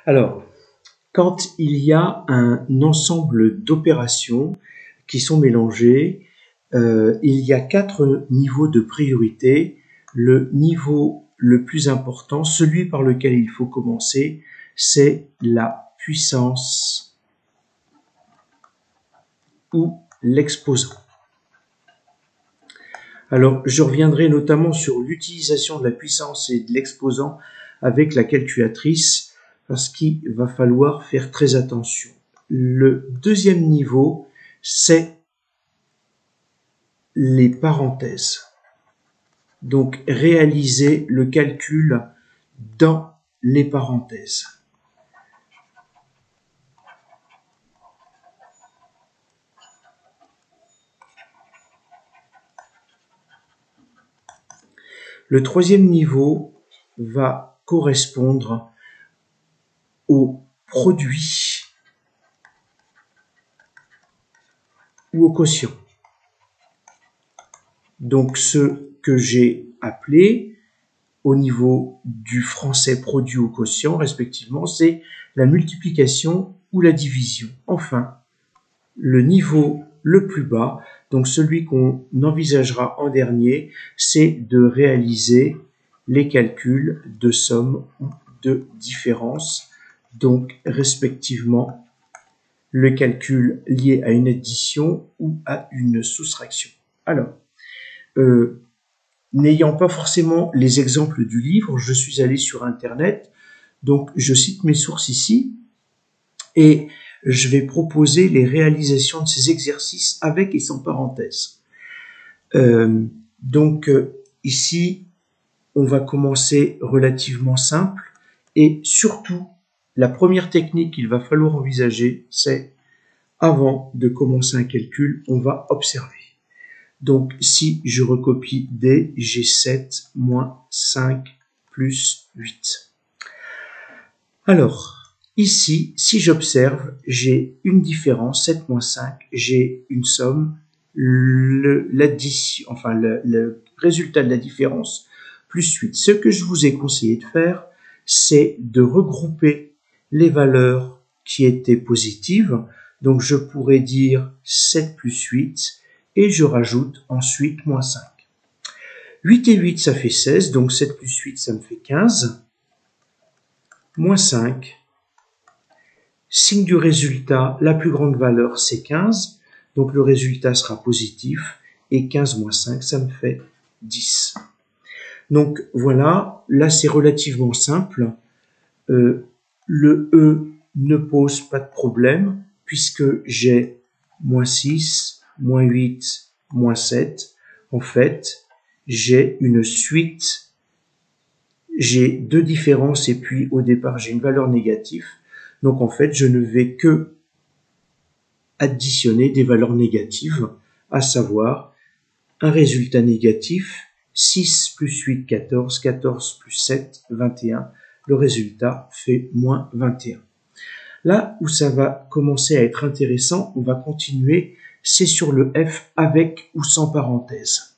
Alors, quand il y a un ensemble d'opérations qui sont mélangées, il y a 4 niveaux de priorité. Le niveau le plus important, celui par lequel il faut commencer, c'est la puissance ou l'exposant. Alors, je reviendrai notamment sur l'utilisation de la puissance et de l'exposant avec la calculatrice, parce qu'il va falloir faire très attention. Le deuxième niveau, c'est les parenthèses. Donc, réaliser le calcul dans les parenthèses. Le troisième niveau va correspondre au produit ou au quotient. Donc, ce que j'ai appelé au niveau du français produit ou quotient, respectivement, c'est la multiplication ou la division. Enfin, le niveau le plus bas, donc celui qu'on envisagera en dernier, c'est de réaliser les calculs de somme ou de différence, donc respectivement le calcul lié à une addition ou à une soustraction. Alors, n'ayant pas forcément les exemples du livre, je suis allé sur Internet, donc je cite mes sources ici, et je vais proposer les réalisations de ces exercices avec et sans parenthèse. Ici, on va commencer relativement simple, et surtout, la première technique qu'il va falloir envisager, c'est avant de commencer un calcul, on va observer. Donc, si je recopie D, j'ai 7 moins 5 plus 8. Alors, ici, si j'observe, j'ai une différence, 7 moins 5, j'ai une somme, le résultat de la différence, plus 8. Ce que je vous ai conseillé de faire, c'est de regrouper les valeurs qui étaient positives. Donc, je pourrais dire 7 plus 8, et je rajoute ensuite moins 5. 8 et 8, ça fait 16, donc 7 plus 8, ça me fait 15. Moins 5. Signe du résultat, la plus grande valeur, c'est 15. Donc le résultat sera positif. Et 15 moins 5, ça me fait 10. Donc voilà, là c'est relativement simple. Le E ne pose pas de problème puisque j'ai moins 6, moins 8, moins 7. En fait, j'ai une suite, j'ai 2 différences et puis au départ j'ai une valeur négative. Donc en fait, je ne vais que additionner des valeurs négatives, à savoir un résultat négatif, 6 plus 8, 14, 14 plus 7, 21. Le résultat fait moins 21. Là où ça va commencer à être intéressant, on va continuer, c'est sur le F avec ou sans parenthèse.